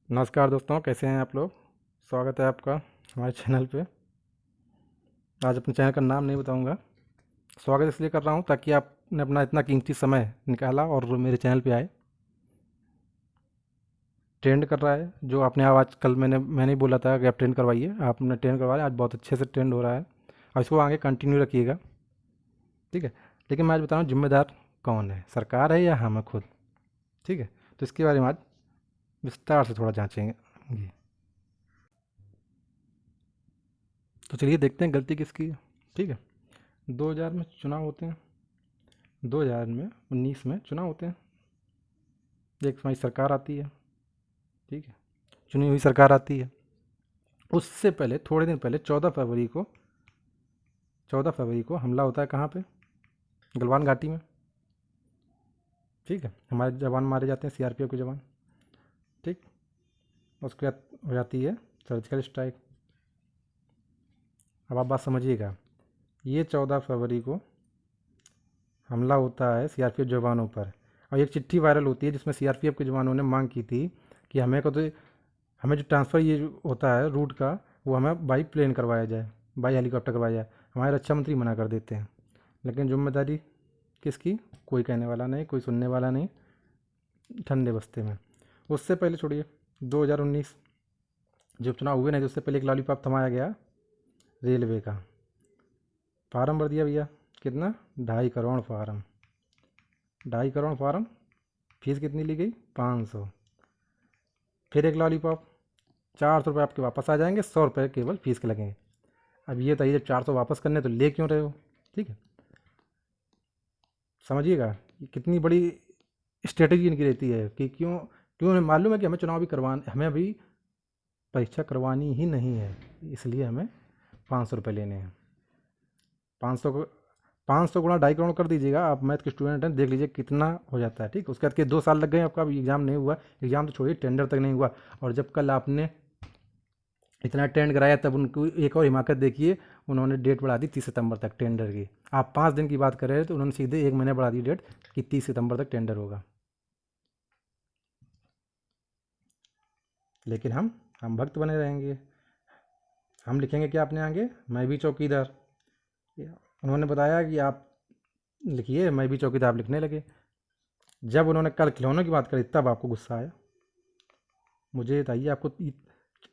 नमस्कार दोस्तों, कैसे हैं आप लोग। स्वागत है आपका हमारे चैनल पे। आज अपने चैनल का नाम नहीं बताऊंगा। स्वागत इसलिए कर रहा हूं ताकि आपने अपना इतना कीमती समय निकाला और मेरे चैनल पे आए। ट्रेंड कर रहा है जो आपने आज कल मैंने ही बोला था कि आप ट्रेंड करवाइए। आपने ट्रेंड करवाया, आज बहुत अच्छे से ट्रेंड हो रहा है और इसको आगे कंटिन्यू रखिएगा, ठीक है। लेकिन मैं आज बता रहा हूँ, जिम्मेदार कौन है, सरकार है या हम हैं खुद, ठीक है। तो इसके बारे में आज विस्तार से थोड़ा जाँचेंगे। तो चलिए देखते हैं गलती किसकी है, ठीक है। 2000 में चुनाव होते हैं, 2019 में चुनाव होते हैं। एक हमारी सरकार आती है, ठीक है, चुनी हुई सरकार आती है। उससे पहले थोड़े दिन पहले 14 फरवरी को हमला होता है कहाँ पे, गलवान घाटी में, ठीक है। हमारे जवान मारे जाते हैं, सीआरपीएफ के जवान, ठीक। उसके बाद हो जाती है सर्जिकल स्ट्राइक। अब आप बात समझिएगा, ये 14 फरवरी को हमला होता है सीआरपीएफ जवानों पर, और एक चिट्ठी वायरल होती है जिसमें सीआरपीएफ के जवानों ने मांग की थी कि हमें जो ट्रांसफ़र ये होता है रूट का, वो हमें बाई प्लेन करवाया जाए, बाई हेलीकॉप्टर करवाया जाए। हमारे रक्षा मंत्री मना कर देते हैं। लेकिन जिम्मेदारी किसकी, कोई कहने वाला नहीं, कोई सुनने वाला नहीं, ठंडे बस्ते में। उससे पहले छोड़िए, 2019 जब चुनाव हुए नहीं तो उससे पहले एक लॉलीपॉप थमाया गया रेलवे का। फार्म भर दिया भैया, कितना, 2.5 crore farm, 2.5 crore farm. Fees कितनी ली गई, 500। फिर एक लॉलीपॉप, 400 रुपये आपके वापस आ जाएंगे, 100 रुपये केवल फीस के लगेंगे। अब ये बताइए, जब 400 वापस करने तो ले क्यों रहे हो, ठीक है। समझिएगा ये कितनी बड़ी स्ट्रेटजी इनकी रहती है कि क्यों क्यों उन्हें मालूम है कि हमें अभी परीक्षा करवानी ही नहीं है, इसलिए हमें 500 रुपये लेने हैं। 500 को 500 गुणा 2.5 करोड़ कर दीजिएगा, आप मैथ के स्टूडेंट हैं, देख लीजिए कितना हो जाता है, ठीक। उसके बाद के 2 साल लग गए आपका, अभी एग्ज़ाम नहीं हुआ, एग्ज़ाम तो छोड़िए, टेंडर तक नहीं हुआ। और जब कल आपने इतना टेंड कराया तब उनको एक और हिमाकत देखिए, उन्होंने डेट बढ़ा दी 30 सितंबर तक टेंडर की। आप 5 दिन की बात कर रहे थे तो उन्होंने सीधे 1 महीने बढ़ा दी डेट कि 30 सितंबर तक टेंडर होगा। लेकिन हम भक्त बने रहेंगे। हम लिखेंगे क्या अपने आगे, मैं भी चौकीदार। उन्होंने बताया कि आप लिखिए, मैं भी चौकीदार, आप लिखने लगे। जब उन्होंने कल खिलौनों की बात करी तब आपको गुस्सा आया। मुझे बताइए, आपको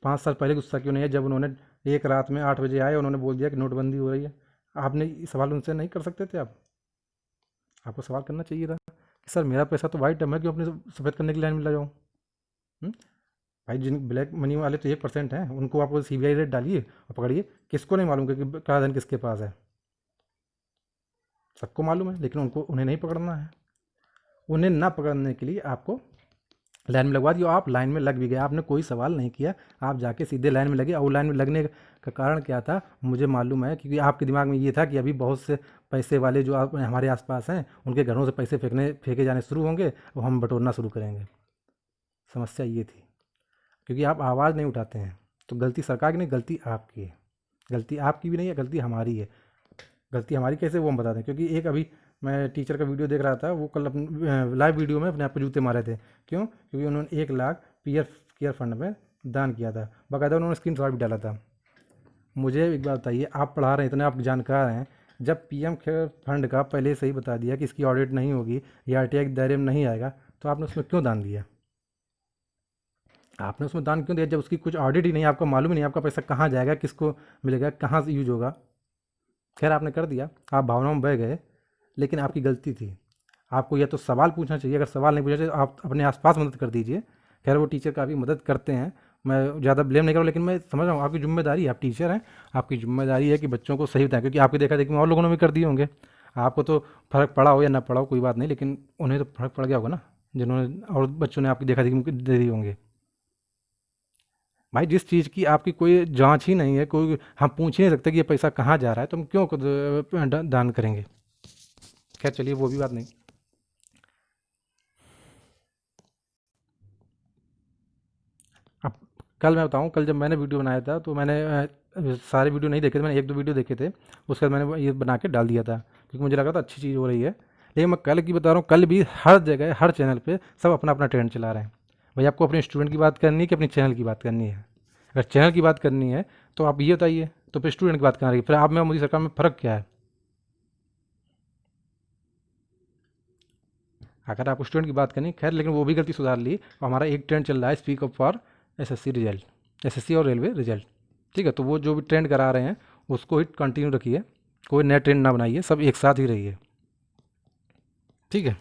5 साल पहले गुस्सा क्यों नहीं है, जब उन्होंने एक रात में 8 बजे आए, उन्होंने बोल दिया कि नोटबंदी हो रही है। आपने ये सवाल उनसे नहीं कर सकते थे आप, आपको सवाल करना चाहिए था कि सर मेरा पैसा तो वाइट है, मैं क्यों अपने सफ़ेद करने की लाइन में लगा जाऊँ। भाई, जिन ब्लैक मनी वाले तो 1% हैं, उनको आप सीबीआई रेड डालिए और पकड़िए। किसको नहीं मालूम कि काला धन किसके पास है, सबको मालूम है, लेकिन उन्हें नहीं पकड़ना है। उन्हें ना पकड़ने के लिए आपको लाइन में लगवा दिया। आप लाइन में लग भी गए, आपने कोई सवाल नहीं किया, आप जाके सीधे लाइन में लगे। और लाइन में लगने का कारण क्या था मुझे मालूम है, क्योंकि आपके दिमाग में ये था कि अभी बहुत से पैसे वाले जो हमारे आसपास हैं, उनके घरों से पैसे फेंके जाने शुरू होंगे और हम बटोरना शुरू करेंगे। समस्या ये थी, क्योंकि आप आवाज़ नहीं उठाते हैं। तो गलती सरकार की नहीं, गलती आपकी है। गलती आपकी भी नहीं है, गलती हमारी है। गलती हमारी कैसे, वो हम बता दें। क्योंकि एक अभी मैं टीचर का वीडियो देख रहा था, वो कल अपने लाइव वीडियो में अपने आप को जूते मारे थे। क्यों, क्योंकि उन्होंने 1 लाख पीएफ केयर फंड में दान किया था, बाकायदा उन्होंने स्क्रीन शॉट भी डाला था। मुझे एक बात बताइए, आप पढ़ा रहे हैं, इतने आप जानकार हैं, जब पीएम केयर फंड का पहले से ही बता दिया कि इसकी ऑडिट नहीं होगी, या आरटीआई के दायरे में नहीं आएगा, तो आपने उसमें क्यों दान दिया। आपने उसमें दान क्यों दिया जब उसकी कुछ ऑडिट ही नहीं, आपको मालूम ही नहीं आपका पैसा कहाँ जाएगा, किसको मिलेगा, कहाँ से यूज होगा। खैर, आपने कर दिया, आप भावनाओं में बह गए, लेकिन आपकी गलती थी। आपको या तो सवाल पूछना चाहिए, अगर सवाल नहीं पूछना चाहिए तो आप अपने आसपास मदद कर दीजिए। खैर, वो टीचर काफ़ी मदद करते हैं, मैं ज़्यादा ब्लेम नहीं कर रहा हूँ, लेकिन मैं समझ रहा हूँ आपकी जिम्मेदारी है, आप टीचर हैं, आपकी जिम्मेदारी है कि बच्चों को सही बताएं। क्योंकि आपकी देखा देखी में और लोगों ने भी कर दिए होंगे। आपको तो फ़र्क पड़ा हो या ना पड़ा हो कोई बात नहीं, लेकिन उन्हें तो फ़र्क पड़ गया होगा ना, जिन्होंने और बच्चों ने आपकी देखा देखी में दे दिए होंगे। भाई, जिस चीज़ की आपकी कोई जांच ही नहीं है, कोई हम पूछ ही नहीं सकते कि ये पैसा कहाँ जा रहा है, तो हम क्यों खुद दान करेंगे। खैर चलिए, वो भी बात नहीं। अब कल मैं बताऊँ, कल जब मैंने वीडियो बनाया था तो मैंने सारे वीडियो नहीं देखे थे, मैंने 1-2 वीडियो देखे थे। उसके बाद मैंने ये बना के डाल दिया था, क्योंकि मुझे लगा था अच्छी चीज़ हो रही है। लेकिन मैं कल की बता रहा हूँ, कल भी हर जगह हर चैनल पे सब अपना अपना ट्रेंड चला रहे हैं। भाई आपको अपने स्टूडेंट की बात करनी है कि अपने चैनल की बात करनी है? अगर चैनल की बात करनी है तो आप ये बताइए, तो फिर स्टूडेंट की बात करना रही, फिर आप में मोदी सरकार में फ़र्क क्या है? अगर आपको स्टूडेंट की बात करनी, खैर लेकिन वो भी गलती सुधार ली। और हमारा एक ट्रेंड चल रहा है, speak up for SSC result, SSC और रेलवे रिजल्ट। ठीक है, तो वो जो भी ट्रेंड करा रहे हैं उसको ही कंटिन्यू रखिए, कोई नया ट्रेंड ना बनाइए, सब एक साथ ही रहिए। ठीक है,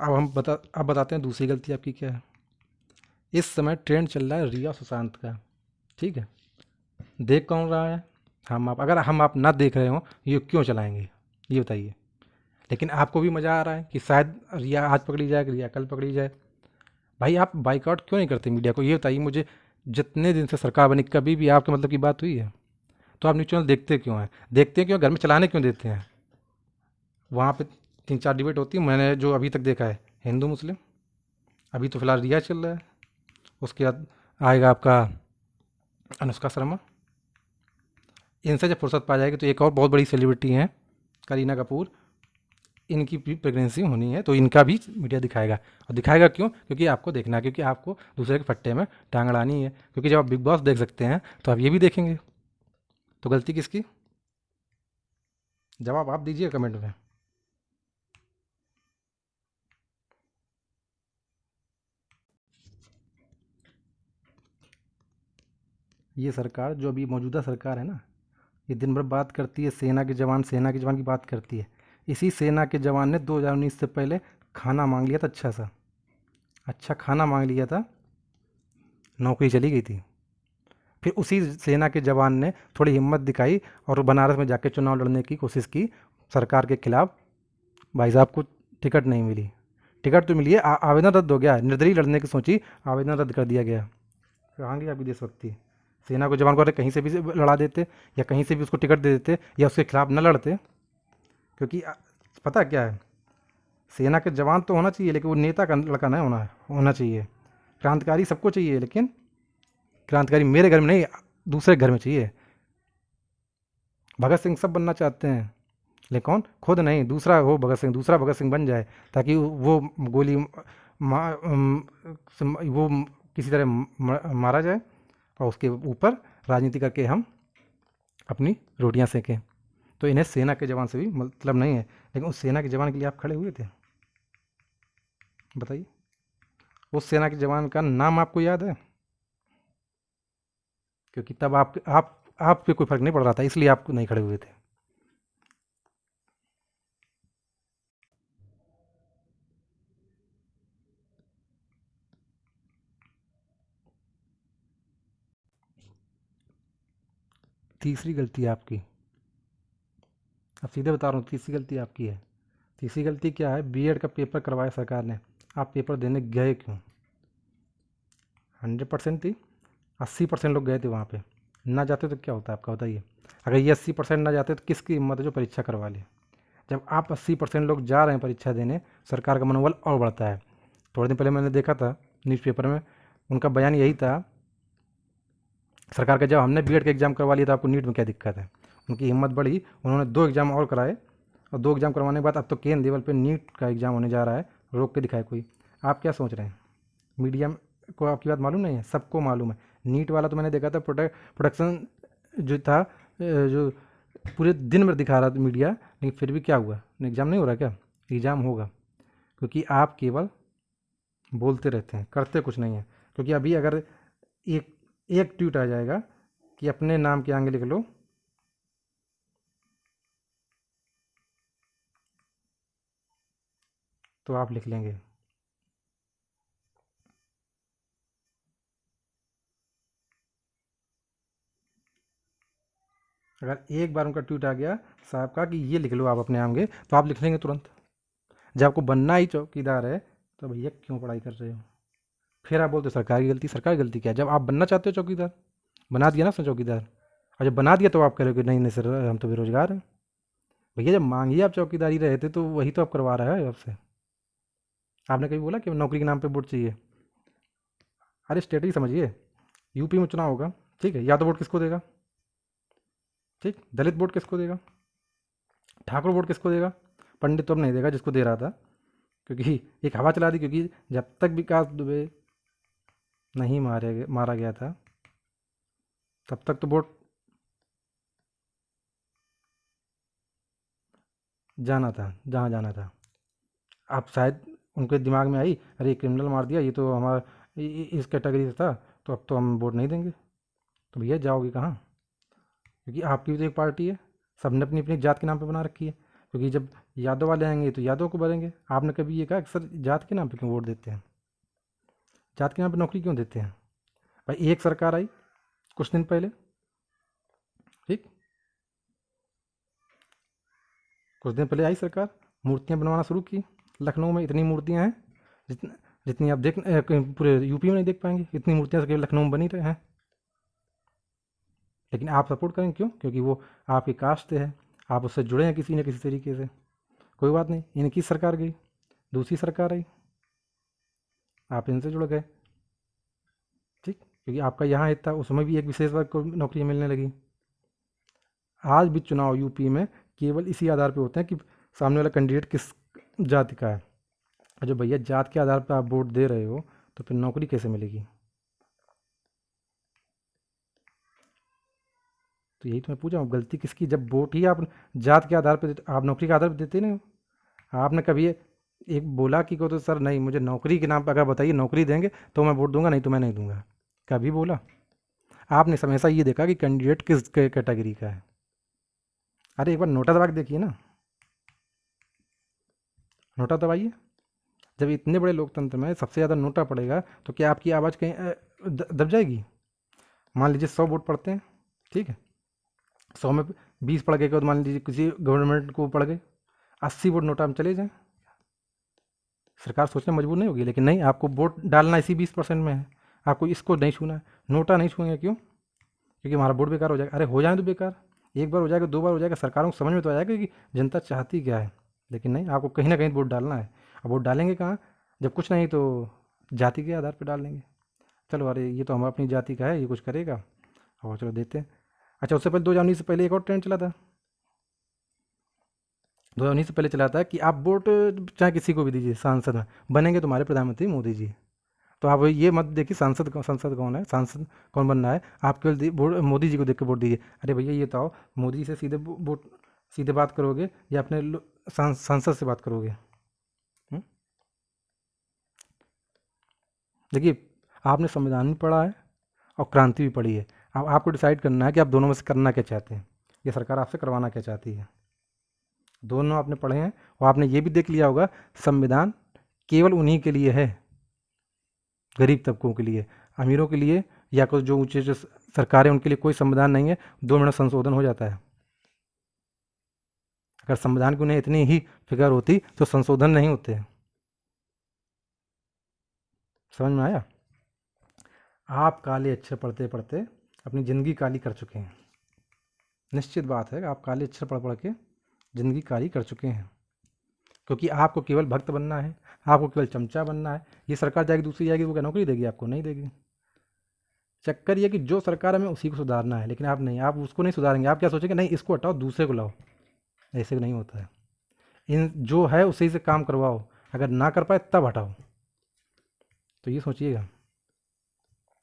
अब बताते हैं दूसरी गलती आपकी क्या है। इस समय ट्रेंड चल रहा है रिया सुशांत का। ठीक है, देख कौन रहा है? हम आप। अगर हम आप ना देख रहे हो, ये क्यों चलाएंगे, ये बताइए। लेकिन आपको भी मज़ा आ रहा है कि शायद रिया आज पकड़ी जाए, रिया कल पकड़ी जाए। भाई आप बाइकआउट क्यों नहीं करते मीडिया को, ये बताइए मुझे। जितने दिन से सरकार बनी कभी भी आपके मतलब की बात हुई है? तो आप न्यूज़ चैनल देखते क्यों हैं? देखते क्यों, घर में चलाने क्यों देते हैं? वहाँ पे 3-4 डिबेट होती है, मैंने जो अभी तक देखा है हिंदू मुस्लिम। अभी तो फिलहाल रिया चल रहा है, उसके बाद आएगा आपका अनुष्का शर्मा। इनसे जब फुर्सत पा जाएगी तो एक और बहुत बड़ी सेलिब्रिटी हैं, करीना कपूर। इनकी भी प्रेगनेंसी होनी है तो इनका भी मीडिया दिखाएगा। और दिखाएगा क्यों? क्योंकि आपको देखना है, क्योंकि आपको दूसरे के फट्टे में टांग अड़ानी है। क्योंकि जब आप बिग बॉस देख सकते हैं तो आप ये भी देखेंगे। तो गलती किसकी? जवाब आप दीजिए कमेंट में। ये सरकार जो अभी मौजूदा सरकार है ना, ये दिन भर बात करती है सेना के जवान, सेना के जवान की बात करती है। इसी सेना के जवान ने 2019 से पहले खाना मांग लिया था, अच्छा सा अच्छा खाना मांग लिया था, नौकरी चली गई थी। फिर उसी सेना के जवान ने थोड़ी हिम्मत दिखाई और बनारस में जाके चुनाव लड़ने की कोशिश की सरकार के खिलाफ। भाई साहब को टिकट नहीं मिली। टिकट तो मिली है, आवेदन रद्द हो गया, निर्दलीय लड़ने की सोची, आवेदन रद्द कर दिया गया। कहाँ गई आपकी देशभक्ति? सेना को जवान को अरे कहीं से भी लड़ा देते, या कहीं से भी उसको टिकट दे देते, या उसके खिलाफ न लड़ते। क्योंकि पता क्या है, सेना के जवान तो होना चाहिए लेकिन वो नेता का लड़का नहीं होना चाहिए। क्रांतिकारी सबको चाहिए, लेकिन क्रांतिकारी मेरे घर में नहीं, दूसरे घर में चाहिए। भगत सिंह सब बनना चाहते हैं, लेकिन कौन? खुद नहीं, दूसरा हो भगत सिंह, दूसरा भगत सिंह बन जाए, ताकि वो गोली वो किसी तरह मारा जाए और उसके ऊपर राजनीति करके हम अपनी रोटियां सेकें। तो इन्हें सेना के जवान से भी मतलब नहीं है। लेकिन उस सेना के जवान के लिए आप खड़े हुए थे? बताइए, उस सेना के जवान का नाम आपको याद है? क्योंकि तब आप पे कोई फर्क नहीं पड़ रहा था, इसलिए आप नहीं खड़े हुए थे। तीसरी गलती आपकी, अब सीधे बता रहा हूँ, तीसरी गलती आपकी है। तीसरी गलती क्या है? बीएड का पेपर करवाया सरकार ने, आप पेपर देने गए क्यों? 100% थी, 80% लोग गए थे वहाँ पे। ना जाते तो क्या होता आपका, बताइए। अगर ये 80% ना जाते तो किसकी हिम्मत है जो परीक्षा करवा ले? जब आप 80% लोग जा रहे हैं परीक्षा देने, सरकार का मनोबल और बढ़ता है। थोड़े दिन पहले मैंने देखा था न्यूज़पेपर में, उनका बयान यही था सरकार का, जब हमने बीएड का एग्ज़ाम करवा लिया था आपको नीट में क्या दिक्कत है। उनकी हिम्मत बढ़ी, उन्होंने 2 एग्ज़ाम और कराए, और 2 एग्ज़ाम करवाने के बाद अब तो केंद्र लेवल पे नीट का एग्ज़ाम होने जा रहा है। रोक के दिखाए कोई? आप क्या सोच रहे हैं? मीडिया को आपकी बात मालूम नहीं है? सबको मालूम है। नीट वाला तो मैंने देखा था, प्रोडक्शन जो था, जो पूरे दिन भर दिखा रहा था मीडिया, लेकिन फिर भी क्या हुआ? एग्ज़ाम नहीं हो रहा क्या? एग्ज़ाम होगा, क्योंकि आप केवल बोलते रहते हैं, करते कुछ नहीं है। क्योंकि अभी अगर एक एक ट्वीट आ जाएगा कि अपने नाम के आगे लिख लो, तो आप लिख लेंगे। अगर एक बार उनका ट्वीट आ गया साहब का कि ये लिख लो आप अपने आगे, तो आप लिख लेंगे तुरंत। जब आपको बनना ही चौकीदार है तो भैया क्यों पढ़ाई कर रहे हो? फिर आप बोलते हो सरकार की गलती। सरकार की गलती क्या है? जब आप बनना चाहते हो चौकीदार, बना दिया ना उसने चौकीदार। और जब बना दिया तो आप कह रहे हो कि नहीं नहीं सर, हम तो बेरोजगार हैं। भैया जब मांगिए आप चौकीदारी रहे थे तो वही तो आप करवा रहा है आपसे। आपने कभी बोला कि नौकरी के नाम पे वोट चाहिए? अरे स्ट्रेटजी समझिए। यूपी में चुनाव होगा, ठीक है, या तो वोट किसको देगा? ठीक, दलित वोट किसको देगा? ठाकुर वोट किसको देगा? पंडित तो अब नहीं देगा जिसको दे रहा था। क्योंकि एक हवा चला दी, क्योंकि जब तक विकास दुबे नहीं मारा गया था तब तक तो वोट जाना था जहाँ जाना था। अब शायद उनके दिमाग में आई, अरे क्रिमिनल मार दिया, ये तो हमारा इस कैटेगरी से था, तो अब तो हम वोट नहीं देंगे। तो भैया जाओगे कहाँ? क्योंकि आपकी भी तो एक पार्टी है, सबने अपनी अपनी जात के नाम पे बना रखी है। क्योंकि जब यादव वाले आएंगे तो यादव को भरेंगे। आपने कभी ये कहा कि सर जात के नाम पे क्यों वोट देते हैं, जात के नाम पे नौकरी क्यों देते हैं? भाई एक सरकार आई कुछ दिन पहले, ठीक, कुछ दिन पहले आई सरकार, मूर्तियाँ बनवाना शुरू की। लखनऊ में इतनी मूर्तियाँ हैं जितनी जितनी आप कहीं पूरे यूपी में नहीं देख पाएंगे, इतनी मूर्तियाँ केवल लखनऊ में बनी रहे हैं। लेकिन आप सपोर्ट करें क्यों? क्योंकि वो आपकी कास्ट से है, आप उससे जुड़े हैं किसी न किसी तरीके से। कोई बात नहीं, इनकी सरकार गई, दूसरी सरकार आई, आप इनसे जुड़ गए, ठीक, क्योंकि आपका यहाँ हित था, उसमें भी एक विशेष वर्ग को नौकरी मिलने लगी। आज भी चुनाव यूपी में केवल इसी आधार पे होते हैं कि सामने वाला कैंडिडेट किस जाति का है। और जो भैया जात के आधार पर आप वोट दे रहे हो तो फिर नौकरी कैसे मिलेगी? तो यही तो मैं पूछा हूँ, गलती किसकी? जब वोट ही आप जात के आधार पर आप नौकरी के आधार पर देते नहीं हो। आपने कभी एक बोला कि को तो सर नहीं, मुझे नौकरी के नाम पर अगर बताइए नौकरी देंगे तो मैं वोट दूंगा, नहीं तो मैं नहीं दूंगा? कभी बोला? आपने हमेशा ये देखा कि कैंडिडेट किस कैटेगरी का है। अरे एक बार नोटा दबा के देखिए ना, नोटा दबाइए। जब इतने बड़े लोकतंत्र में सबसे ज़्यादा नोटा पड़ेगा तो क्या आपकी आवाज़ कहीं दब जाएगी? मान लीजिए 100 वोट पड़ते हैं, ठीक है, 100 में 20 पड़ गए, तो मान लीजिए किसी गवर्नमेंट को पड़ गए, 80 वोट नोटा में चले जाएं, सरकार सोचने मजबूर नहीं होगी। लेकिन नहीं, आपको वोट डालना इसी 20% में है, आपको इसको नहीं छूना है। नोटा नहीं छूएंगे क्यों? क्योंकि हमारा वोट बेकार हो जाएगा। अरे हो जाए तो बेकार, एक बार हो जाएगा, 2 बार हो जाएगा, सरकारों को समझ में तो आ जाएगा कि जनता चाहती क्या है। लेकिन नहीं, आपको कहीं ना कहीं वोट डालना है। अब वोट डालेंगे कहाँ? जब कुछ नहीं तो जाति के आधार पर डाल देंगे। चलो, अरे ये तो हम अपनी जाति का है, ये कुछ करेगा, और चलो देते हैं। अच्छा, उससे पहले 2019 से पहले एक और ट्रेंड चला था। 2019 से पहले चला था कि आप वोट चाहे किसी को भी दीजिए, सांसद में बनेंगे तुम्हारे प्रधानमंत्री मोदी जी। तो आप ये मत देखिए संसद कौन है, सांसद कौन बनना है, आप केवल मोदी जी को देख के वोट दीजिए। अरे भैया ये तो आओ, मोदी जी से सीधे वोट, सीधे बात करोगे या अपने सांसद से बात करोगे? हम्म? देखिए, आपने संविधान भी पढ़ा है और क्रांति भी पढ़ी है। अब आपको डिसाइड करना है कि आप दोनों में से करना क्या चाहते हैं, ये सरकार आपसे करवाना क्या चाहती है। दोनों आपने पढ़े हैं और आपने ये भी देख लिया होगा, संविधान केवल उन्हीं के लिए है, गरीब तबकों के लिए, अमीरों के लिए या कुछ जो ऊंचे जो सरकारें उनके लिए कोई संविधान नहीं है। 2 मिनट संशोधन हो जाता है। अगर संविधान की उन्हें इतनी ही फिक्र होती तो संशोधन नहीं होते। समझ में आया? आप काले अक्षर पढ़ते पढ़ते अपनी ज़िंदगी काली कर चुके हैं। निश्चित बात है, आप काले अक्षर पढ़ पढ़ के ज़िंदगी काली कर चुके हैं, क्योंकि आपको केवल भक्त बनना है, आपको केवल चमचा बनना है। ये सरकार जाएगी, दूसरी जाएगी, वो क्या नौकरी देगी आपको? नहीं देगी। चक्कर ये कि जो सरकार हमें उसी को सुधारना है, लेकिन आप नहीं, आप उसको नहीं सुधारेंगे। आप क्या सोचेंगे, नहीं इसको हटाओ दूसरे को लाओ। ऐसे नहीं होता है। इन जो है उसी से काम करवाओ, अगर ना कर पाए तब हटाओ। तो ये सोचिएगा,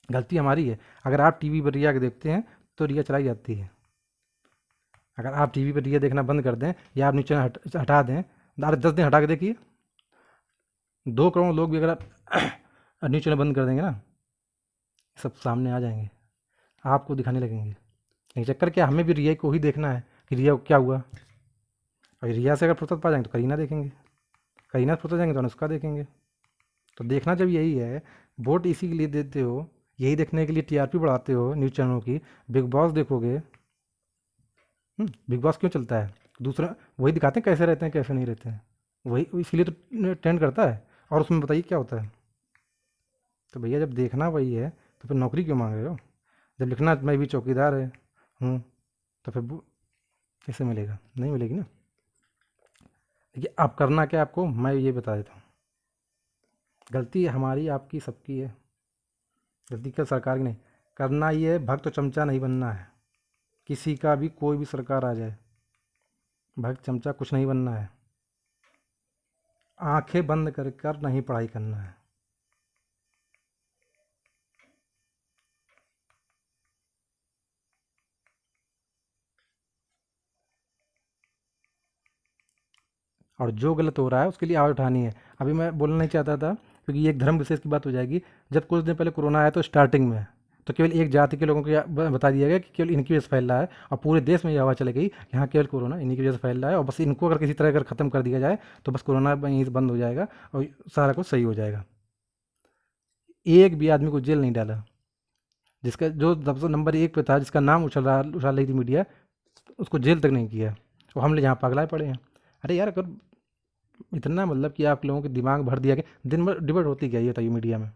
गलती हमारी है। अगर आप टीवी पर रिया के देखते हैं तो रिया चलाई जाती है। अगर आप टीवी पर रिया देखना बंद कर दें या आप नीचे हटा दें, अरे 10 दिन हटा के देखिए, 2 करोड़ लोग भी अगर आप न्यूज़ चैनल बंद कर देंगे ना, सब सामने आ जाएंगे, आपको दिखाने लगेंगे। लेकिन चक्कर क्या, हमें भी रिया को ही देखना है कि रिया को क्या हुआ। और रिया से अगर फुर्सत पा जाएंगे तो करीना देखेंगे, करीना से फुर्सत जाएंगे तो अनुष्का देखेंगे। तो देखना जब यही है, वोट इसी के लिए देते हो, यही देखने के लिए टीआरपी बढ़ाते हो न्यूज़ चैनलों की। बिग बॉस देखोगे, बिग बॉस क्यों चलता है? दूसरा वही दिखाते हैं कैसे रहते हैं कैसे नहीं रहते हैं, वही इसीलिए तो ट्रेंड करता है। और उसमें बताइए क्या होता है? तो भैया जब देखना वही है तो फिर नौकरी क्यों मांग रहे हो? जब लिखना मैं भी चौकीदार है हूँ, तो फिर कैसे मिलेगा? नहीं मिलेगी ना। देखिए, अब करना क्या आपको, मैं ये बता देता हूँ। गलती हमारी, आपकी, सबकी है। गलती क्या सरकार की नहीं, करना ये है, भक्त तो चमचा नहीं बनना है। किसी का भी, कोई भी सरकार आ जाए, भक्त चमचा कुछ नहीं बनना है। आंखें बंद कर कर नहीं पढ़ाई करना है। और जो गलत हो रहा है उसके लिए आवाज़ उठानी है। अभी मैं बोलना नहीं चाहता था क्योंकि ये एक धर्म विशेष की बात हो जाएगी। जब कुछ दिन पहले कोरोना आया तो स्टार्टिंग में तो केवल एक जाति के लोगों को बता दिया गया कि केवल इनकी वजह से फैल रहा है, और पूरे देश में ये हवा चली गई कि यहाँ केवल कोरोना इन्हीं की वजह से फैल रहा है, और बस इनको अगर किसी तरह अगर ख़त्म कर दिया जाए तो बस कोरोना यहीं से बंद हो जाएगा और सारा कुछ सही हो जाएगा। एक भी आदमी को जेल नहीं डाला। जिसका जो सबसे नंबर एक पे था, जिसका नाम उछाल रही थी मीडिया, उसको जेल तक नहीं किया। और हम लोग यहाँ पगलाए पड़े हैं। अरे यार, अगर इतना मतलब कि आप लोगों के दिमाग भर दिया गया, दिन भर डिबेट होती क्या ये बताइए मीडिया में।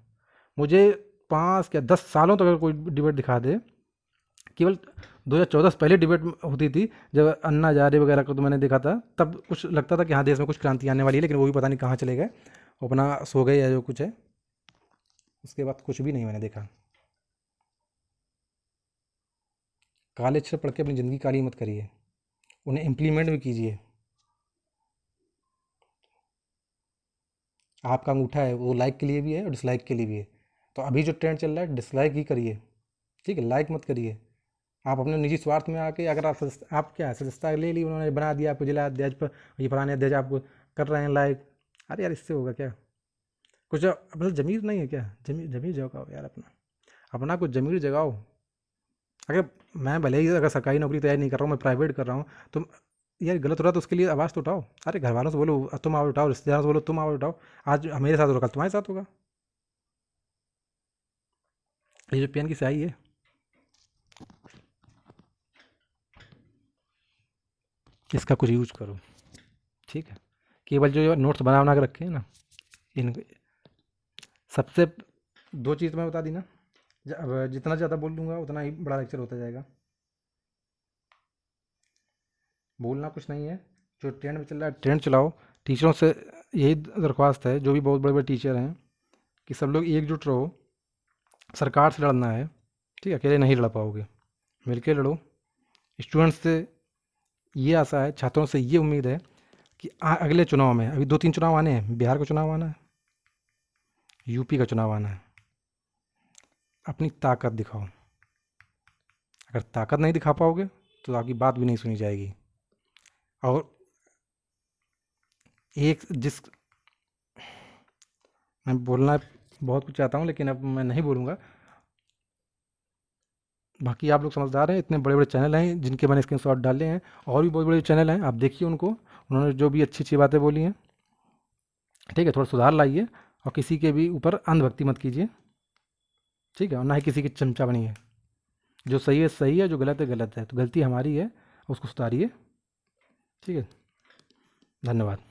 मुझे 5 क्या 10 सालों तक अगर कोई डिबेट दिखा दे, केवल 2014 से पहले डिबेट होती थी जब अन्ना हजारे वगैरह को तो मैंने देखा था, तब कुछ लगता था कि हाँ देश में कुछ क्रांति आने वाली है, लेकिन वो भी पता नहीं कहाँ चले गए, वो अपना सो गए या जो कुछ है। उसके बाद कुछ भी नहीं मैंने देखा। काले अक्षर पढ़ के अपनी ज़िंदगी काली मत करिए, उन्हें इम्प्लीमेंट भी कीजिए। आपका अंगूठा है वो लाइक के लिए भी है और डिसलाइक के लिए भी है। तो अभी जो ट्रेंड चल रहा है डिसलाइक ही करिए, ठीक है, लाइक मत करिए। आप अपने निजी स्वार्थ में आके अगर आप क्या सदस्यता ले ली, उन्होंने बना दिया आपको जिला अध्यक्ष पर, ये फलाने अध्यक्ष आपको कर रहे हैं लाइक। अरे यार, इससे होगा क्या? कुछ मतलब जमीर नहीं है क्या? जमीर जमीर जगाओ यार, अपना अपना कुछ जमीर जगाओ। अगर मैं भले ही अगर सरकारी नौकरी तैयारी नहीं कर रहा हूँ, मैं प्राइवेट कर रहा हूँ, तो यार गलत हो रहा है तो उसके लिए आवाज़ तो उठाओ। अरे घर वालों से बोलो तुम आवाज़ उठाओ, रिश्तेदारों से बोलो तुम आवाज़ उठाओ। आज मेरे साथ होगा कल तुम्हारे साथ होगा। ये जो पेन की स्याही है, इसका कुछ यूज करो, ठीक है। केवल जो नोट्स बना बना के रखे हैं ना, इन सबसे 2 चीज़ मैं बता दी ना। अब जितना ज़्यादा बोल दूंगा उतना ही बड़ा लेक्चर होता जाएगा। बोलना कुछ नहीं है, जो ट्रेंड में चल रहा है ट्रेंड चलाओ। टीचरों से यही दरख्वास्त है, जो भी बहुत बड़े बड़े टीचर हैं, कि सब लोग एकजुट रहो। सरकार से लड़ना है, ठीक है, अकेले नहीं लड़ पाओगे, मिलके लड़ो। स्टूडेंट्स से ये आशा है, छात्रों से ये उम्मीद है कि अगले चुनाव में, अभी 2-3 चुनाव आने हैं, बिहार का चुनाव आना है, यूपी का चुनाव आना है, अपनी ताकत दिखाओ। अगर ताकत नहीं दिखा पाओगे तो आपकी बात भी नहीं सुनी जाएगी। और एक जिस मैं बोलना बहुत कुछ चाहता हूँ लेकिन अब मैं नहीं बोलूँगा। बाकी आप लोग समझदार हैं, इतने बड़े बड़े चैनल हैं जिनके मैंने स्क्रीनशॉट डाले हैं, और भी बहुत बड़े चैनल हैं, आप देखिए उनको, उन्होंने जो भी अच्छी अच्छी बातें बोली हैं, ठीक है, थोड़ा सुधार लाइए। और किसी के भी ऊपर अंधभक्ति मत कीजिए, ठीक है, और ना ही किसी की चमचा बनिए। जो सही है, जो गलत है गलत है, तो गलती हमारी है, उसको सुधारिए, ठीक है। धन्यवाद।